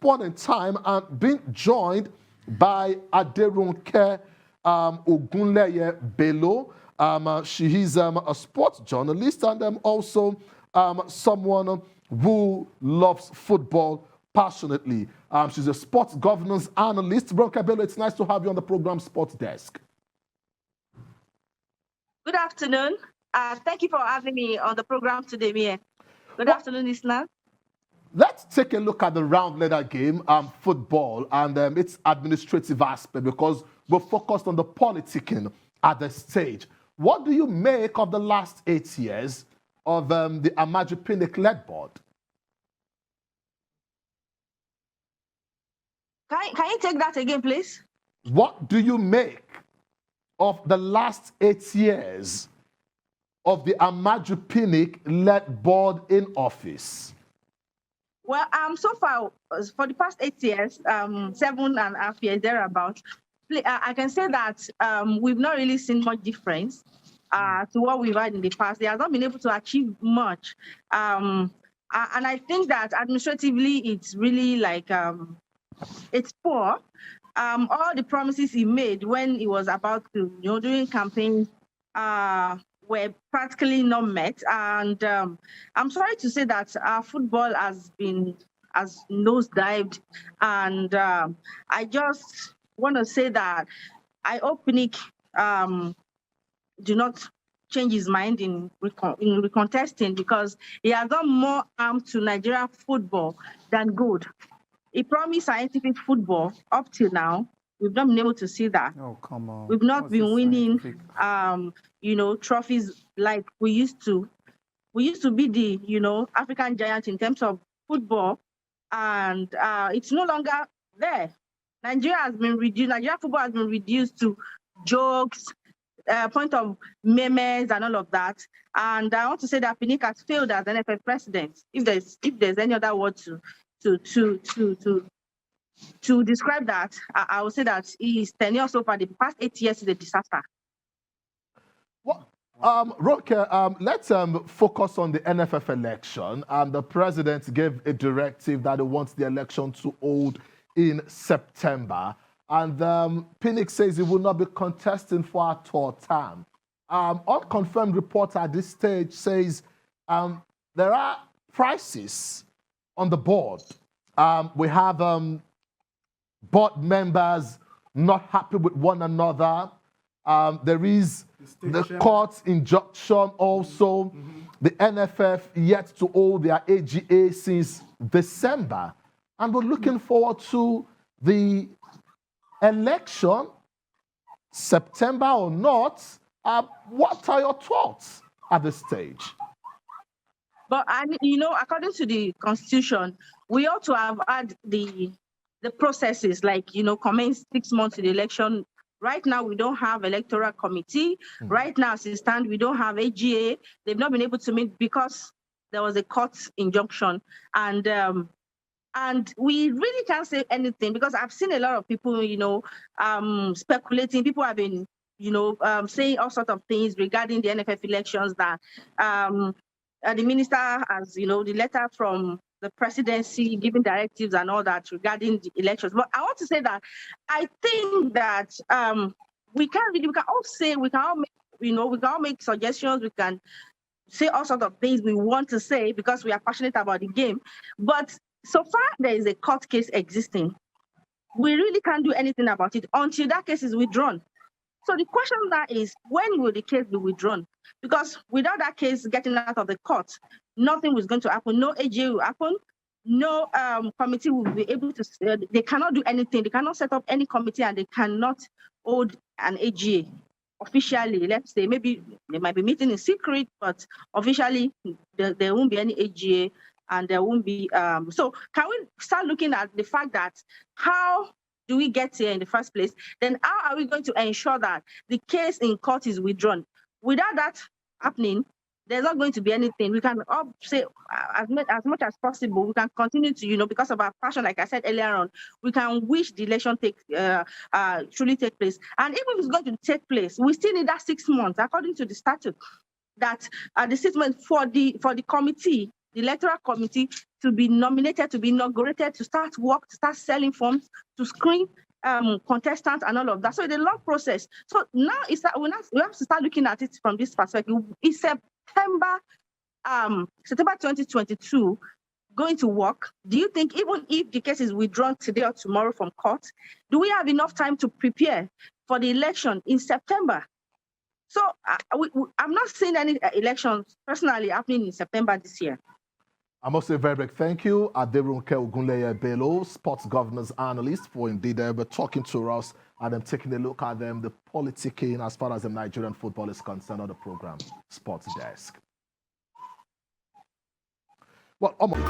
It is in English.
point in time, I'm being joined by Aderonke Ogunleye-Bello. She is a sports journalist and also someone who loves football passionately. She's a sports governance analyst. Aderonke Bello, it's nice to have you on the program Sports Desk. Good afternoon. Thank you for having me on the program today, Mia. Good afternoon, listener. Let's take a look at the round letter game, football, and its administrative aspect, because we're focused on the politicking at this stage. What do you make of the last 8 years of the Amaju Pinnick-led board? Can you take that again, please? What do you make of the last 8 years of the Amaju Pinnick-led board in office? Well, so far, for the past 8 years, 7.5 years, thereabouts, I can say that we've not really seen much difference to what we've had in the past. They have not been able to achieve much. And I think that administratively, it's really like, it's poor. All the promises he made when he was about to, during campaigns, were practically not met. And I'm sorry to say that our football has nosedived. And I just want to say that I hope Pinnick do not change his mind in recontesting, because he has done more harm to Nigerian football than good. He promised scientific football. Up till now, we've not been able to see that. Oh, come on. We've not been winning, trophies like we used to. We used to be the, African giant in terms of football, and it's no longer there. Nigeria has been reduced. Nigerian football has been reduced to jokes, point of memes and all of that. And I want to say that Pinnick has failed as NFF president. If there's any other word to describe that, I would say that his tenure so far, the past 8 years, is a disaster. Well, Roke, let's focus on the NFF election. The president gave a directive that he wants the election to hold in September. And Pinnick says he will not be contesting for a third term. Unconfirmed report at this stage says there are prices on the board. We have board members not happy with one another. There is the court injunction also. The NFF yet to hold their AGA since December. And we're looking forward to the election, September or not. What are your thoughts at this stage? But, according to the Constitution, we ought to have had the processes, like, commence 6 months to the election. Right now, we don't have electoral committee. Right now, as it stands, we don't have AGA. They've not been able to meet because there was a court injunction. And we really can't say anything, because I've seen a lot of people, speculating. People have been, saying all sorts of things regarding the NFF elections, that the minister has, the letter from the presidency giving directives and all that regarding the elections. But I want to say that I think that we can all make suggestions. We can say all sorts of things we want to say because we are passionate about the game. But so far, there is a court case existing. We really can't do anything about it until that case is withdrawn. So the question now is, when will the case be withdrawn? Because without that case getting out of the court, nothing was going to happen. No AGA will happen. No committee will be able to, they cannot do anything. They cannot set up any committee, and they cannot hold an AGA officially. Let's say maybe they might be meeting in secret, but officially there won't be any AGA, and there won't be. So can we start looking at the fact that how do we get here in the first place? Then how are we going to ensure that the case in court is withdrawn? Without that happening, there's not going to be anything. We can all say as much as possible. We can continue to, because of our passion, like I said earlier on, we can wish the election truly take place. And even if it's going to take place, we still need that 6 months, according to the statute, that the 6 months for the committee the electoral committee to be nominated, to be inaugurated, to start work, to start selling forms, to screen contestants and all of that. So it's a long process. So now we have to start looking at it from this perspective. It's September 2022 going to work? Do you think even if the case is withdrawn today or tomorrow from court, do we have enough time to prepare for the election in September? So I'm not seeing any elections personally happening in September this year. I must say very big thank you, Aderonke Ogunleye-Bello, sports governance analyst, for indeed talking to us and taking a look at the politicking as far as the Nigerian football is concerned on the program Sports Desk. Well, almost.